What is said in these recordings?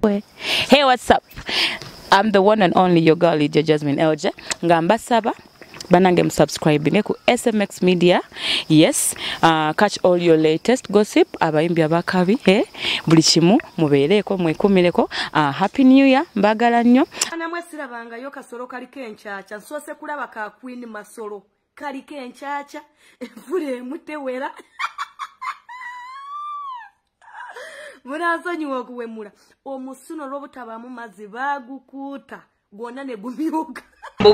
Hey, what's up? I'm the one and only your girl, Lydia Jasmine Elja. Ngamba saba. Banange subscribe ku SMX Media. Yes, catch all your latest gossip. Abayimbi abakabi, buli kimu mubeereko mwekumireko. Happy New Year, mbagala nnyo. Ana mwesira banga yo kasolo kaliko enchacha. Nsose kulaba ka Queen Masolo. Kaliko enchacha. Vule mutewera. Munasonyiwa okuwemula. Omusuno lw'obutabamu mazzi bagukuuta. Gwonna ne gumyuka.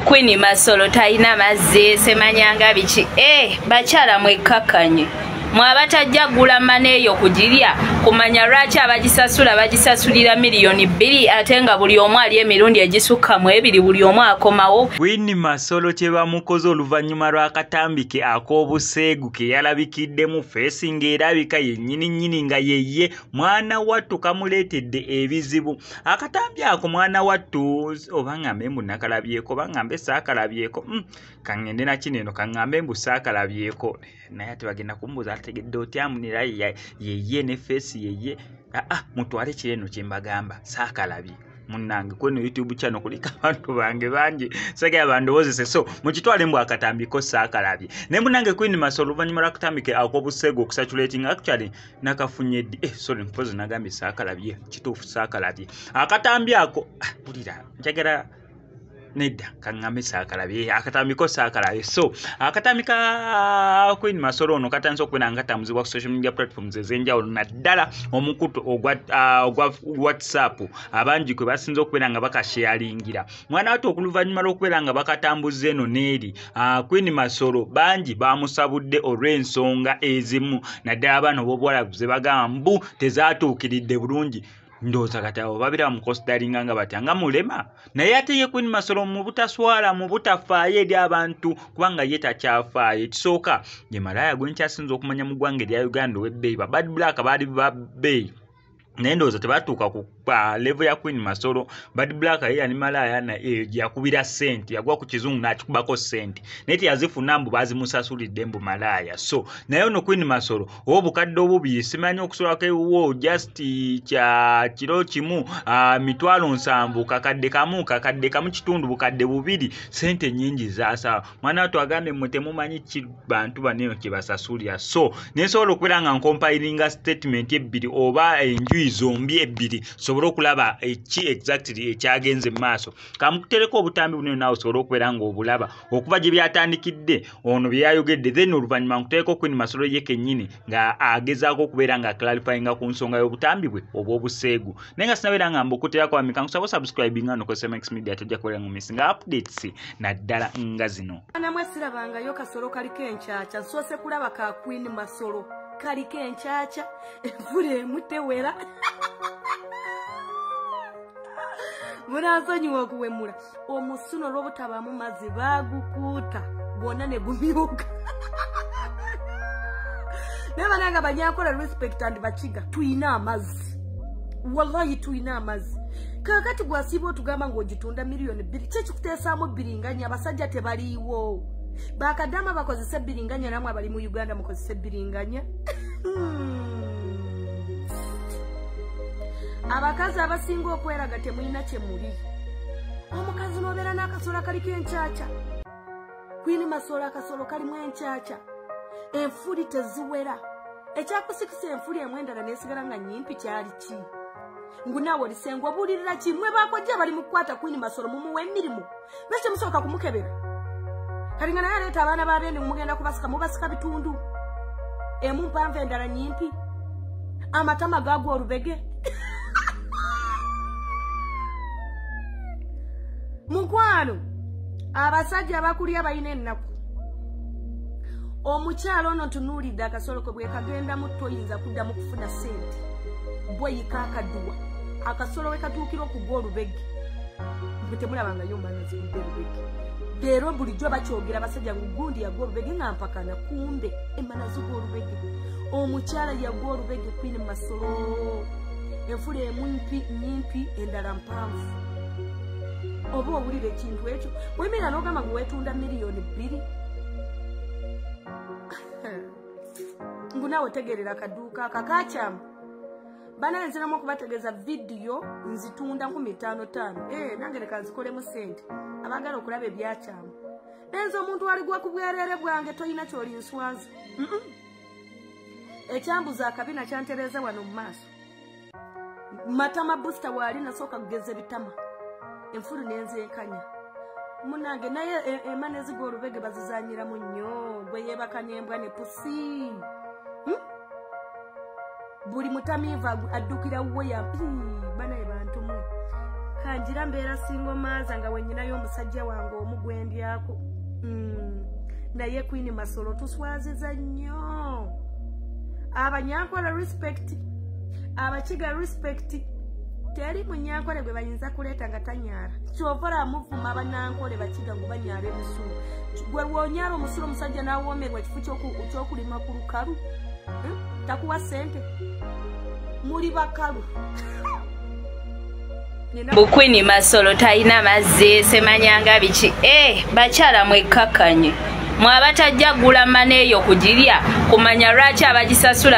Queen Masolo talina mazzi semanyanga biki. Bakyala mwekkakkanye. Mwabatajja gula maneeyo kugirya kumanya lwaki bagisasulira miliyoni 2 ate nga buli omu ali emirundi egisukka mu 2 buli omu akomawo. Queen Masolo kye bamukoze oluvannyuma lw'akatambi ke ak'obuseegu ke yalabikidde mu feesi ng'erabika yennyini nga yeye mwana wattu kamuleetedde ebizibu. Akatambi ako mwana wattu oba ngambe mbu nakalabyeko oba ngambe saakalabyeko kangende nakineno kangambe mbu saakalabyeko naye ate bagenda kumbuuza ategedde otyamunira yeye ne feesi yeye mutwale kireno kye mbagamba saakalabye munnange kweno YouTube channel kuliko abantu bange bangi sagaya bandowozese so mukitwale mbu akatambiko saakalabye ne munnange Queen Masolo oluvannyuma lw'akatambike ak'obuseegu okusatulating actually nakafunye sorry mpozi nagambye saakalabye kituufu saakalabye akatambi ako bulira njagala nedda kangambe saakalabye akatambiko saakalabye so akatambika Queen Masolo ono katandise okubeera nga katambuzibwa ku social media platforms ez'enjawulo naddala omukutu ogwa WhatsApp abangi kwe basinze okubeera nga bakasharingira mwana wattu okuluvannyuma lw'okubeera nga bakatambuza eno n'eri Queen Masolo bangi bamusabudde olw'ensonga ezimu naddala abaana b'obuwalabu ze bagamba mbu tezaatuukiridde bulungi ndoza katawo babira mu consideringa nga batanga mulema naye ate ye Queen Masolo mu butaswala mu butafaaye eri abantu kubanga ye takyafaaye kisooka ye malaya gwenkyasinza okumanya mu ggwanga erya Uganda w'ebbeeyi ba Bad Black baali babbeeyi naye ndowooza tebatuuka ku level ya Queen Masolo. Bad Black ye ani malaya na yakubira senti yagwa ku kizungu n'akikubako senti naye teyazifuna mbu bazimusasulidde mbu malaya so naye ono Queen Masolo obukadde obubiri simanyi okusolako ewo just kya kiro kimu 7,000 kakadde kamu kitundu bukadde bubiri sente nyingi zaasa mwana wattu agambe mmwe temumanyi bantu baneyo kye basasulira so nesobola okubeera nga nkompilinga statement ebbiri oba enjuyi zombi ebbiri sobola okulaba eki exactly ekyagenze maaso kamukutereko obutambi buno naawe osobola okubeera nga obulaba okuva gye byatandikidde ono bye yayogedde then oluvannyuma nkutereko Queen Masolo ye kennyini nga agezaako okubeera nga clarifyinga ku nsonga y'obutambi bwe obw'obuseegu naye nga sinabeera nga mbukuterako amika nkusaba subscribinga no ku SMX Media tojja kubeera nga misinga updates naddala nga zino. Namwe sirabanga yo kasolo kaliko enchacha nsoose kulaba ka Queen Masolo kaliko enchacha vule mutewera munasonyiwa okuwemula omusuno lw'obutabamu mazzi bagukuuta gwonna ne gumyuka naye bananga banyakola respect and bakiga tuyina amazzi wallahi tuyina amazzi kakati gwasiiba otugamba ng'ogitunda miliyoni 2 kyekikuteesaamu bbiringanya abasajja tebaliiwo bakadama bakozesa bbiringanya namwe abali mu Uganda mukozesa bbiringanya abakazi abasinga okweraga temulina kye muli omukazi n'obeera n'akasolo kaliko enchacha Queen Masolo akasolo kalimu enchacha enfuli teziwera ekyakusikisa enfuli emu endala neesigala nga nyimpi kyali ki ngunaawe olisenga obuulirira kimwe bakojja bali mu kukwata Queen Masolo mumuwa emirimu lwaki musooka kumukebera kalinga naye aleeta abaana babende mugenda kubasika mubasika bitundu emu mpanvu endala nyimpi amatama gaagwa olubege mukwano abasajja abakulya balina ennaku omukyalo ono tunuulidde akasolo kwe bwekagenda mu toyinza kuddamu kufuna sente bweyika akaduwa akasolo wekatuukira okugwa olubege bwe temulabangayo omwana zigudde olubege leero bulijjo bakyogera abasajja ngu gundi yagwa olubege nga mpakana kumbe emana zigwa olubege omukyala yagwa olubege Queen Masolo enfula emu nyimpi endala mpanvu oba owulira ekintu ekyo wemera n'ogamba ngu weetunda miliyoni 2 ngu naawe tegerera akaduuka akakakyamu bana nziramu okubategeeza video nzitunda 55 nange leka nzikolemu sente abagala okulaba ebyakyamu nenzo omuntu aligwa ku bwerere bwange toyina kyoli nswazi ekyambuza akabina kyantereza wano mu maaso matama booster wali nasooka kugeza ebitama enfulu nenzeekanya munange naye emanezi g'olubege bazizanyiramu nnyo gwe yeebaka n'embwa ne pusi buli mutamiiva addukira wuweya banaye bantu mwe kanjira mbeera singo maaza nga wenyinayo omusajja wange omu gwendyako naye Queen Masolo tuswaziza nnyo abanyankole respect abakiga respect teri munyankole gwe bayinza kuleeta nga tanyaala kyovora amuvuma abanankole bakiga ngu banyaala emisulu gwe lwonyaala omusulu omusajja n'awoomerwa ekifu ky'okulima ku lukalu takuwa sente muli bakalu Queen Masolo talina mazzi semanyanga biki bakyala mwekkakkanye mwabatajja gula maneeyo kugirya kumanya lwaki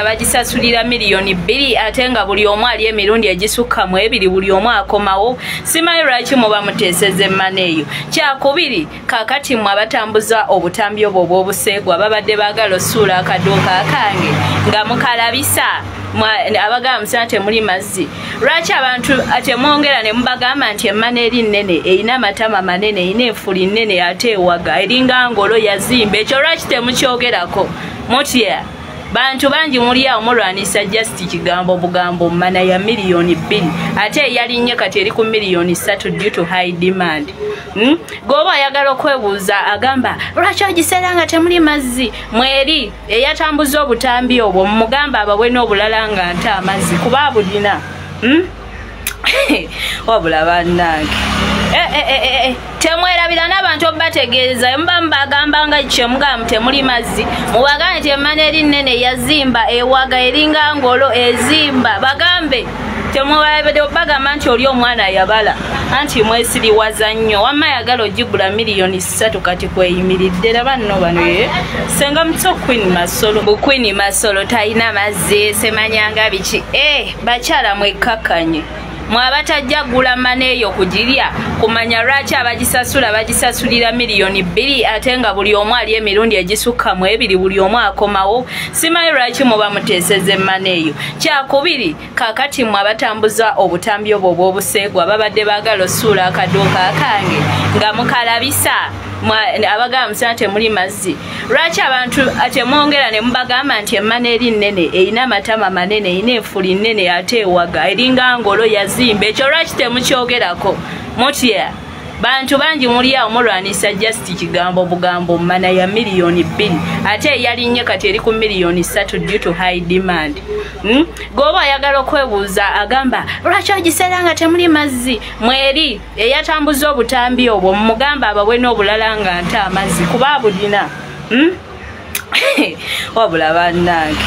bagisasulira miliyoni 2 ate nga buli omu ali emirundi egisukka mu 2 buli omu akomawo simanyi lwaki muba muteeseza emaneeyo kyakubiri kakati mwabatambuza obutambi obwo obw'obuseegwa babadde baagala osuula akaduuka akange nga mukalabisa abagamba musana temuli mazzi lwaki abantu atemwongera ne mubagamba nti emmana eri nnene erina amatama manene erina enfuli nnene ate ewaga eringa ngolo yazimba ekyo lwaki temukyogerako mutya bantu bangi muli awo mulwanisa just kigambo bugambo mmana ya miliyoni 2 ate yalinnye kati eri ku miliyoni 3 due to high demand goba ayagala okwebuuza agamba lwaki ogiseera nga temuli mazzi mweri eyatambuza obutambi obwo mugamba abawe n'obulala nga nte amazzi kuba abulina wabula bannange temwerabira n'abantu obategeeza mba mbagamba nga kyemugamba temuli mazzi mubagane nti emmana eri nnene yazimba ewaga eringa ngolo ezimba bagambe temwebade bagamba nti oli omwana yabala anti mwesiriwaza nnyo wamma yagala ogigula miliyoni 3 kati kweyimiridde laba nno bano senga muto Queen Masolo talina mazzi semanyanga biki bakyala mwekkakkanye mwabatajja gula maneeyo kugirya kumanya lwaki bagisasulira miliyoni 2 ate nga buli omu ali emirundi egisukka mu 2 buli omu akomawo simanyi lwaki muba muteeseza emaneeyo kyakubiri kakati mwabatambuza obutambi obwo obw'obuseegwa babadde baagala osuula akaduuka akange nga mukalabisa abagamba musana temuli mazzi lwaki abantu atemwongera ne mubagamba nti emmana eri nnene erina amatama manene erina enfuli nnene ate ewaga eringa ngolo yazimba ekyo lwaki temukyogerako mutya bantu bangi muli awo mulwanisa just kigambo bugambo mmana ya miliyoni 2 ate yalinnye kati eri ku miliyoni 3 due to high demand goba ayagala okwebuuza agamba lwaki ogiseera nga temuli mazzi mweri eyatambuza obutambi obwo mugamba abawe n'obulala nga nte amazzi kuba abulina wabula bannange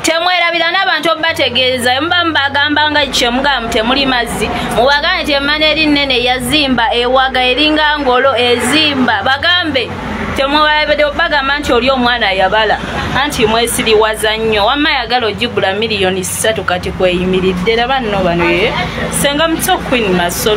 temwerabira n'abantu obategeeza mba mbagamba nga kyemugamba temuli mazzi mubagane nti emmana eri nnene yazimba ewaga eringa ngolo ezimba bagambe temwebade bagamba nti oli omwana yabala anti mwesiriwaza nnyo wamma yagala ogigula miliyoni 3 kati kweyimiridde laba nno bano senga muto Queen Masolo